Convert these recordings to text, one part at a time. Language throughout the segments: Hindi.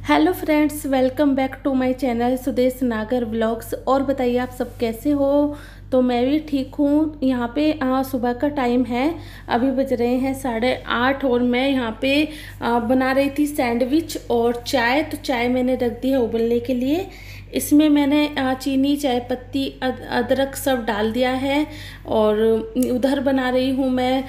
Hello friends, welcome back to my channel Sudesh Nagar vlogs. और बताइए आप सब कैसे हो। तो मैं भी ठीक हूँ। यहाँ पे सुबह का टाइम है, अभी बज रहे हैं 8:30 और मैं यहाँ पे बना रही थी सैंडविच और चाय। तो चाय मैंने रख दी है उबलने के लिए। इसमें मैंने चीनी, चाय पत्ती, अदरक सब डाल दिया है। और उधर बना रही हूँ मैं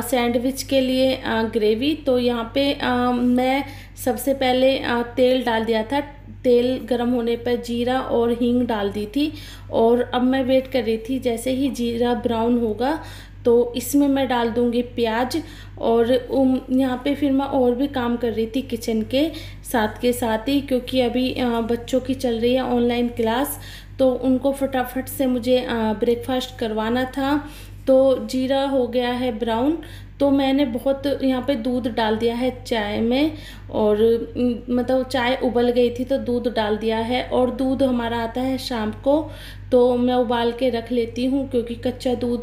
सैंडविच के लिए ग्रेवी। तो यहाँ पे मैं सबसे पहले तेल डाल दिया था। तेल गरम होने पर जीरा और हींग डाल दी थी। और अब मैं वेट कर रही थी, जैसे ही जीरा ब्राउन होगा तो इसमें मैं डाल दूंगी प्याज। और यहाँ पे फिर मैं और भी काम कर रही थी किचन के साथ ही, क्योंकि अभी बच्चों की चल रही है ऑनलाइन क्लास। तो उनको फटाफट से मुझे ब्रेकफास्ट करवाना था। तो जीरा हो गया है ब्राउन, तो मैंने बहुत यहाँ पे दूध डाल दिया है चाय में। और मतलब चाय उबल गई थी तो दूध डाल दिया है। और दूध हमारा आता है शाम को, तो मैं उबाल के रख लेती हूँ क्योंकि कच्चा दूध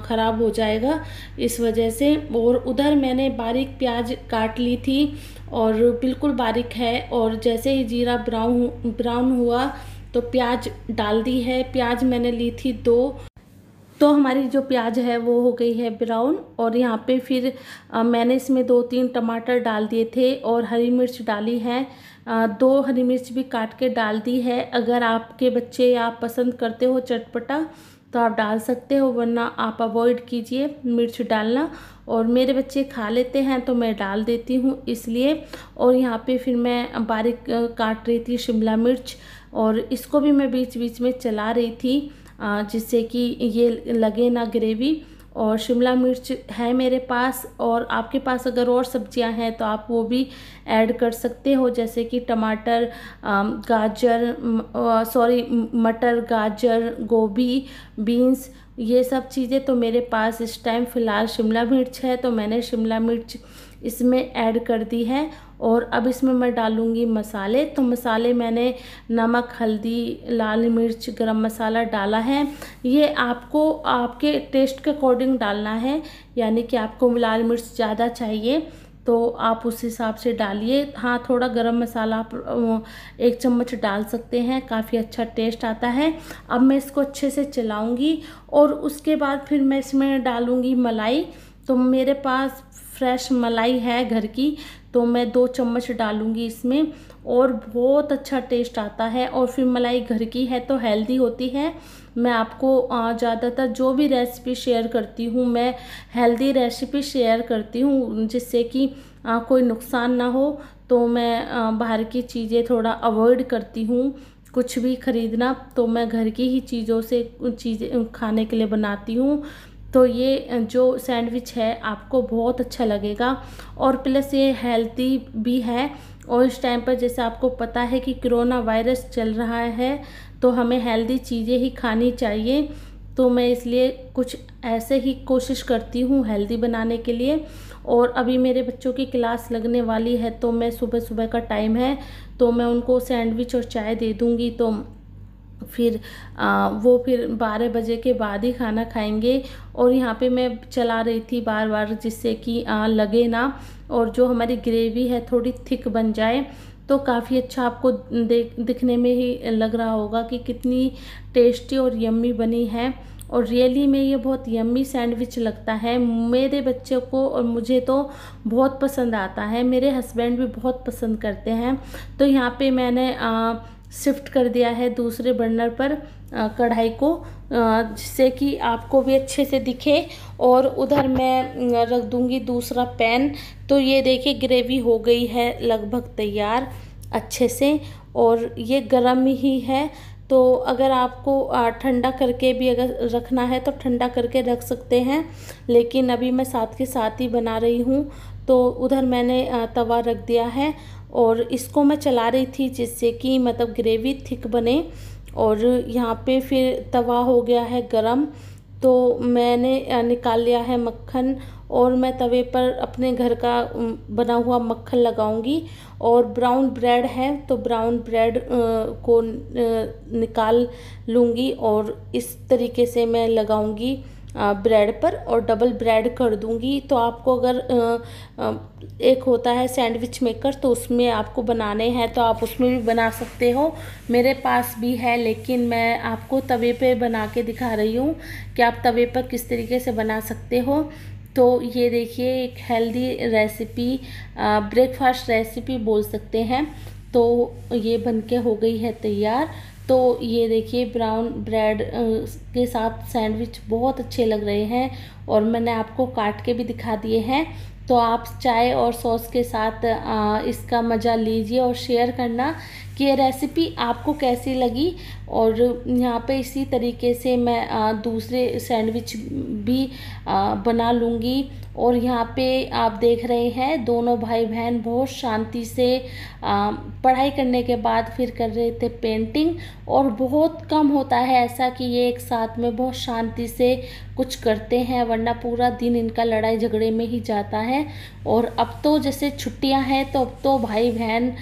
ख़राब हो जाएगा इस वजह से। और उधर मैंने बारीक प्याज काट ली थी और बिल्कुल बारीक है। और जैसे ही जीरा ब्राउन हुआ तो प्याज डाल दी है। प्याज मैंने ली थी 2। तो हमारी जो प्याज है वो हो गई है ब्राउन। और यहाँ पे फिर मैंने इसमें 2-3 टमाटर डाल दिए थे और हरी मिर्च डाली है। 2 हरी मिर्च भी काट के डाल दी है। अगर आपके बच्चे आप पसंद करते हो चटपटा तो आप डाल सकते हो, वरना आप अवॉइड कीजिए मिर्च डालना। और मेरे बच्चे खा लेते हैं तो मैं डाल देती हूँ इसलिए। और यहाँ पे फिर मैं बारीक काट रही थी शिमला मिर्च और इसको भी मैं बीच बीच में चला रही थी जिससे कि ये लगे ना ग्रेवी। और शिमला मिर्च है मेरे पास, और आपके पास अगर और सब्जियां हैं तो आप वो भी ऐड कर सकते हो, जैसे कि टमाटर, गाजर, मटर, गाजर, गोभी, बीन्स, ये सब चीज़ें। तो मेरे पास इस टाइम फ़िलहाल शिमला मिर्च है तो मैंने शिमला मिर्च इसमें ऐड कर दी है। और अब इसमें मैं डालूँगी मसाले। तो मसाले मैंने नमक, हल्दी, लाल मिर्च, गरम मसाला डाला है। ये आपको आपके टेस्ट के अकॉर्डिंग डालना है, यानी कि आपको लाल मिर्च ज़्यादा चाहिए तो आप उस हिसाब से डालिए। हाँ, थोड़ा गरम मसाला आप 1 चम्मच डाल सकते हैं, काफ़ी अच्छा टेस्ट आता है। अब मैं इसको अच्छे से चलाऊँगी और उसके बाद फिर मैं इसमें डालूँगी मलाई। तो मेरे पास फ्रेश मलाई है घर की, तो मैं 2 चम्मच डालूँगी इसमें और बहुत अच्छा टेस्ट आता है। और फिर मलाई घर की है तो हेल्दी होती है। मैं आपको ज़्यादातर जो भी रेसिपी शेयर करती हूँ मैं हेल्दी रेसिपी शेयर करती हूँ, जिससे कि कोई नुकसान ना हो। तो मैं बाहर की चीज़ें थोड़ा अवॉइड करती हूँ, कुछ भी ख़रीदना तो मैं घर की ही चीज़ों से चीज़ें खाने के लिए बनाती हूँ। तो ये जो सैंडविच है आपको बहुत अच्छा लगेगा और प्लस ये हेल्दी भी है। और इस टाइम पर जैसे आपको पता है कि कोरोना वायरस चल रहा है तो हमें हेल्दी चीज़ें ही खानी चाहिए। तो मैं इसलिए कुछ ऐसे ही कोशिश करती हूँ हेल्दी बनाने के लिए। और अभी मेरे बच्चों की क्लास लगने वाली है तो मैं सुबह सुबह का टाइम है तो मैं उनको सैंडविच और चाय दे दूँगी। तो फिर वो फिर 12 बजे के बाद ही खाना खाएंगे। और यहाँ पे मैं चला रही थी बार बार, जिससे कि लगे ना और जो हमारी ग्रेवी है थोड़ी थिक बन जाए। तो काफ़ी अच्छा आपको दिखने में ही लग रहा होगा कि कितनी टेस्टी और यम्मी बनी है। और रियली में ये बहुत यम्मी सैंडविच लगता है मेरे बच्चों को, और मुझे तो बहुत पसंद आता है। मेरे हस्बैंड भी बहुत पसंद करते हैं। तो यहाँ पे मैंने शिफ्ट कर दिया है दूसरे बर्नर पर कढ़ाई को, जिससे कि आपको भी अच्छे से दिखे। और उधर मैं रख दूंगी दूसरा पैन। तो ये देखिए ग्रेवी हो गई है लगभग तैयार अच्छे से, और ये गर्म ही है। तो अगर आपको ठंडा करके भी अगर रखना है तो ठंडा करके रख सकते हैं, लेकिन अभी मैं साथ के साथ ही बना रही हूँ। तो उधर मैंने तवा रख दिया है और इसको मैं चला रही थी जिससे कि मतलब ग्रेवी थिक बने। और यहाँ पे फिर तवा हो गया है गरम, तो मैंने निकाल लिया है मक्खन और मैं तवे पर अपने घर का बना हुआ मक्खन लगाऊंगी। और ब्राउन ब्रेड है तो ब्राउन ब्रेड को निकाल लूँगी और इस तरीके से मैं लगाऊंगी ब्रेड पर और डबल ब्रेड कर दूंगी। तो आपको अगर एक होता है सैंडविच मेकर, तो उसमें आपको बनाने हैं तो आप उसमें भी बना सकते हो। मेरे पास भी है, लेकिन मैं आपको तवे पे बना के दिखा रही हूँ कि आप तवे पर किस तरीके से बना सकते हो। तो ये देखिए, एक हेल्दी रेसिपी, ब्रेकफास्ट रेसिपी बोल सकते हैं। तो ये बनके हो गई है तैयार। तो ये देखिए, ब्राउन ब्रेड के साथ सैंडविच बहुत अच्छे लग रहे हैं और मैंने आपको काट के भी दिखा दिए हैं। तो आप चाय और सॉस के साथ इसका मज़ा लीजिए और शेयर करना कि ये रेसिपी आपको कैसी लगी। और यहाँ पे इसी तरीके से मैं दूसरे सैंडविच भी बना लूँगी। और यहाँ पे आप देख रहे हैं दोनों भाई बहन बहुत शांति से पढ़ाई करने के बाद फिर कर रहे थे पेंटिंग। और बहुत कम होता है ऐसा कि ये एक साथ में बहुत शांति से कुछ करते हैं, वरना पूरा दिन इनका लड़ाई झगड़े में ही जाता है। और अब तो जैसे छुट्टियां हैं तो अब तो भाई बहन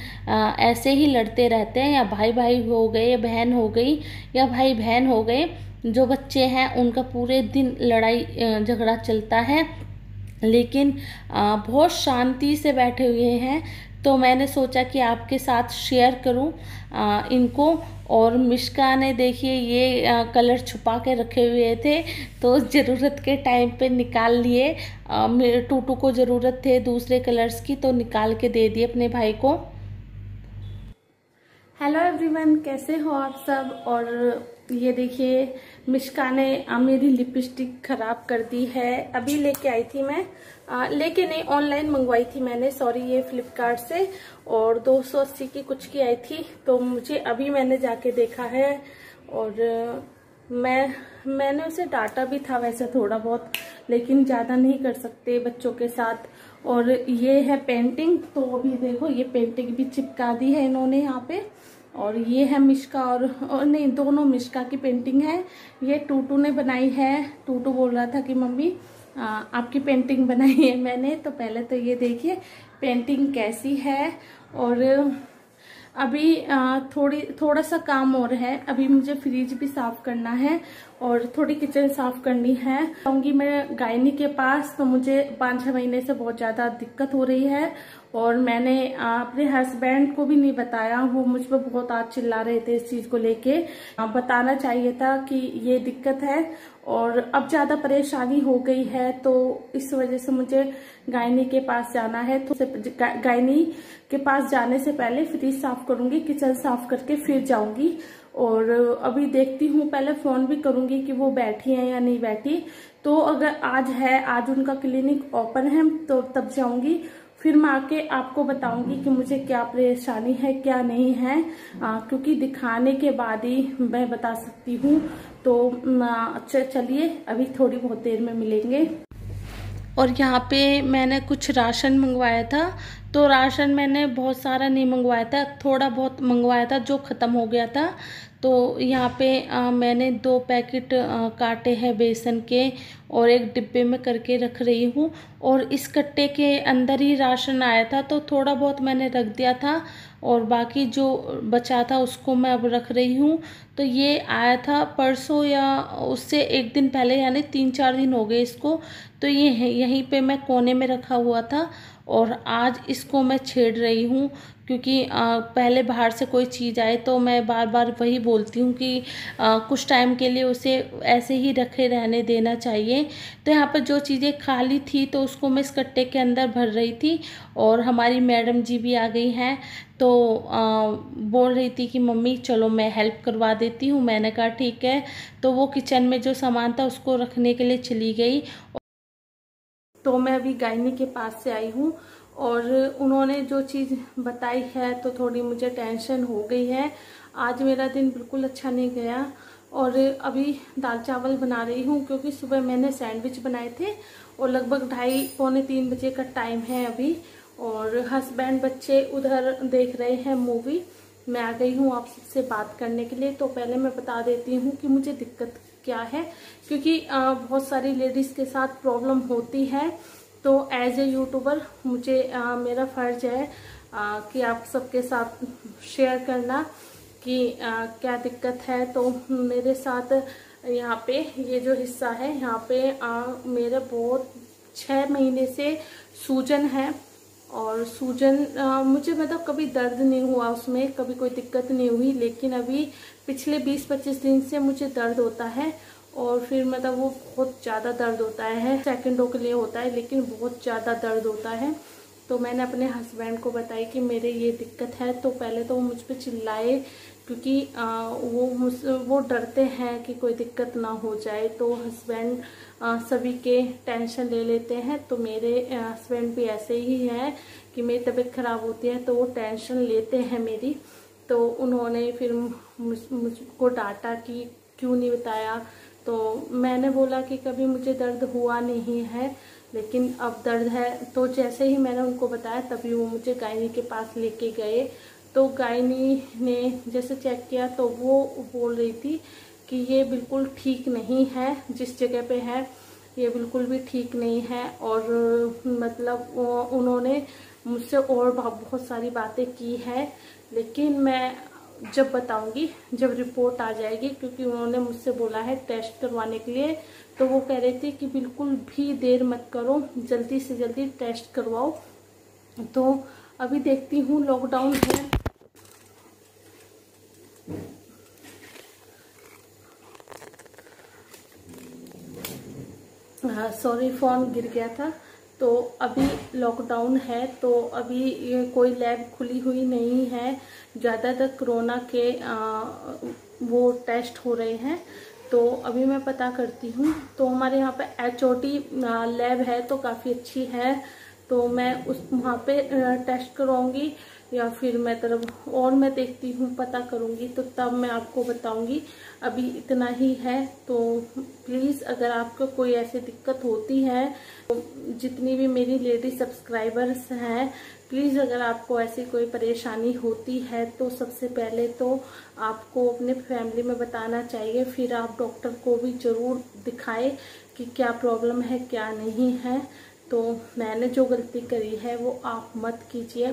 ऐसे ही लड़ते रहते हैं, या भाई भाई हो गए, या बहन हो गई, या भाई बहन हो गए। जो बच्चे हैं उनका पूरे दिन लड़ाई झगड़ा चलता है, लेकिन बहुत शांति से बैठे हुए हैं। तो मैंने सोचा कि आपके साथ शेयर करूं इनको। और मिष्का ने देखिए ये कलर छुपा के रखे हुए थे, तो ज़रूरत के टाइम पे निकाल लिए। मेरे टूटू को ज़रूरत थे दूसरे कलर्स की, तो निकाल के दे दिए अपने भाई को। हेलो एवरीवन, कैसे हो आप सब। और ये देखिए, मिष्का ने मेरी लिपस्टिक खराब कर दी है। अभी लेके आई थी मैं, लेके नहीं, ऑनलाइन मंगवाई थी मैंने, सॉरी, ये फ्लिपकार्ट से। और 280 की कुछ की आई थी। तो मुझे अभी मैंने जाके देखा है, और मैंने उसे डांटा भी था वैसे थोड़ा बहुत, लेकिन ज़्यादा नहीं कर सकते बच्चों के साथ। और ये है पेंटिंग, तो अभी देखो ये पेंटिंग भी चिपका दी है इन्होंने यहाँ पे। और ये है मिष्का और नहीं, दोनों मिष्का की पेंटिंग है। ये टूटू ने बनाई है। टूटू बोल रहा था कि मम्मी आपकी पेंटिंग बनाई है मैंने। तो पहले तो ये देखिए पेंटिंग कैसी है। और अभी थोड़ा सा काम और है। अभी मुझे फ्रिज भी साफ करना है और थोड़ी किचन साफ करनी है। आऊंगी मैं गायनी के पास, तो मुझे 5-6 महीने से बहुत ज्यादा दिक्कत हो रही है। और मैंने अपने हस्बैंड को भी नहीं बताया, वो मुझ पर बहुत आज चिल्ला रहे थे इस चीज को लेके। बताना चाहिए था कि ये दिक्कत है और अब ज्यादा परेशानी हो गई है, तो इस वजह से मुझे गायनी के पास जाना है। तो गायनी के पास जाने से पहले फ्रिज साफ करूंगी, किचन साफ करके फिर जाऊंगी। और अभी देखती हूँ, पहले फोन भी करूंगी कि वो बैठी है या नहीं बैठी। तो अगर आज है, आज उनका क्लिनिक ओपन है, तो तब जाऊंगी। फिर मैं आके आपको बताऊंगी कि मुझे क्या परेशानी है क्या नहीं है, क्योंकि दिखाने के बाद ही मैं बता सकती हूँ। तो चलिए अभी थोड़ी बहुत देर में मिलेंगे। और यहाँ पे मैंने कुछ राशन मंगवाया था। तो राशन मैंने बहुत सारा नहीं मंगवाया था, थोड़ा बहुत मंगवाया था जो ख़त्म हो गया था। तो यहाँ पे मैंने 2 पैकेट काटे हैं बेसन के और एक डिब्बे में करके रख रही हूँ। और इस कट्टे के अंदर ही राशन आया था, तो थोड़ा बहुत मैंने रख दिया था और बाकी जो बचा था उसको मैं अब रख रही हूँ। तो ये आया था परसों या उससे एक दिन पहले, यानी 3-4 दिन हो गए इसको। तो ये यहीं पे मैं कोने में रखा हुआ था और आज इसको मैं छेड़ रही हूँ, क्योंकि पहले बाहर से कोई चीज़ आए तो मैं बार बार वही बोलती हूँ कि कुछ टाइम के लिए उसे ऐसे ही रखे रहने देना चाहिए। तो यहाँ पर जो चीज़ें खाली थी तो उसको मैं इस कट्टे के अंदर भर रही थी। और हमारी मैडम जी भी आ गई हैं, तो बोल रही थी कि मम्मी चलो मैं हेल्प करवा देती हूँ। मैंने कहा ठीक है। तो वो किचन में जो सामान था उसको रखने के लिए चली गई। तो मैं अभी गायनी के पास से आई हूँ और उन्होंने जो चीज़ बताई है तो थोड़ी मुझे टेंशन हो गई है। आज मेरा दिन बिल्कुल अच्छा नहीं गया। और अभी दाल चावल बना रही हूँ, क्योंकि सुबह मैंने सैंडविच बनाए थे और लगभग 2:30-3 बजे का टाइम है अभी। और हस्बैंड बच्चे उधर देख रहे हैं मूवी। मैं आ गई हूँ आप सबसे बात करने के लिए। तो पहले मैं बता देती हूँ कि मुझे दिक्कत क्या है, क्योंकि बहुत सारी लेडीज़ के साथ प्रॉब्लम होती है। तो एज ए यूट्यूबर मुझे मेरा फ़र्ज है कि आप सबके साथ शेयर करना कि क्या दिक्कत है। तो मेरे साथ यहाँ पे ये जो हिस्सा है यहाँ पे मेरे बहुत 6 महीने से सूजन है। और सूजन मुझे मतलब कभी दर्द नहीं हुआ उसमें, कभी कोई दिक्कत नहीं हुई, लेकिन अभी पिछले 20-25 दिन से मुझे दर्द होता है। और फिर मतलब वो बहुत ज़्यादा दर्द होता है, सेकंडों के लिए होता है लेकिन बहुत ज़्यादा दर्द होता है। तो मैंने अपने हस्बैंड को बताई कि मेरे ये दिक्कत है। तो पहले तो वो मुझ पर चिल्लाए, क्योंकि वो डरते हैं कि कोई दिक्कत ना हो जाए। तो हस्बैंड सभी के टेंशन ले लेते हैं। तो मेरे हस्बैंड भी ऐसे ही हैं कि मेरी तबीयत खराब होती है तो वो टेंशन लेते हैं मेरी। तो उन्होंने फिर मुझको डांटा कि क्यों नहीं बताया। तो मैंने बोला कि कभी मुझे दर्द हुआ नहीं है, लेकिन अब दर्द है। तो जैसे ही मैंने उनको बताया तभी वो मुझे गायनी के पास लेके गए। तो गायनी ने जैसे चेक किया तो वो बोल रही थी कि ये बिल्कुल ठीक नहीं है, जिस जगह पे है ये बिल्कुल भी ठीक नहीं है। और मतलब उन्होंने मुझसे और बहुत सारी बातें की है, लेकिन मैं जब बताऊंगी जब रिपोर्ट आ जाएगी, क्योंकि उन्होंने मुझसे बोला है टेस्ट करवाने के लिए। तो वो कह रहे थे कि बिल्कुल भी देर मत करो, जल्दी से जल्दी टेस्ट करवाओ। तो अभी देखती हूँ, लॉकडाउन है। हाँ सॉरी, फ़ोन गिर गया था। तो अभी लॉकडाउन है तो अभी ये कोई लैब खुली हुई नहीं है। ज़्यादातर कोरोना के वो टेस्ट हो रहे हैं। तो अभी मैं पता करती हूँ। तो हमारे यहाँ पे HOT लैब है तो काफ़ी अच्छी है। तो मैं वहाँ पे टेस्ट करवाऊँगी, या फिर मैं तरफ और मैं देखती हूँ, पता करूँगी तो तब मैं आपको बताऊँगी। अभी इतना ही है। तो प्लीज़ अगर आपको कोई ऐसी दिक्कत होती है, तो जितनी भी मेरी लेडी सब्सक्राइबर्स हैं, प्लीज़ अगर आपको ऐसी कोई परेशानी होती है तो सबसे पहले तो आपको अपने फैमिली में बताना चाहिए। फिर आप डॉक्टर को भी ज़रूर दिखाएं कि क्या प्रॉब्लम है क्या नहीं है। तो मैंने जो गलती करी है वो आप मत कीजिए।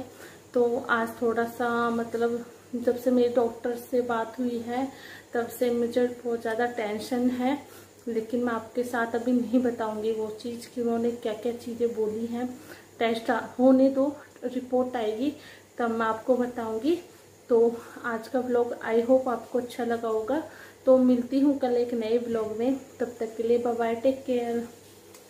तो आज थोड़ा सा मतलब जब से मेरी डॉक्टर से बात हुई है तब से मुझे बहुत ज़्यादा टेंशन है, लेकिन मैं आपके साथ अभी नहीं बताऊंगी वो चीज़ कि उन्होंने क्या क्या चीज़ें बोली हैं। टेस्ट होने दो, रिपोर्ट आएगी तब मैं आपको बताऊंगी। तो आज का व्लॉग आई होप आपको अच्छा लगा होगा। तो मिलती हूँ कल एक नए व्लॉग में, तब तक के लिए बाय बाय, टेक केयर।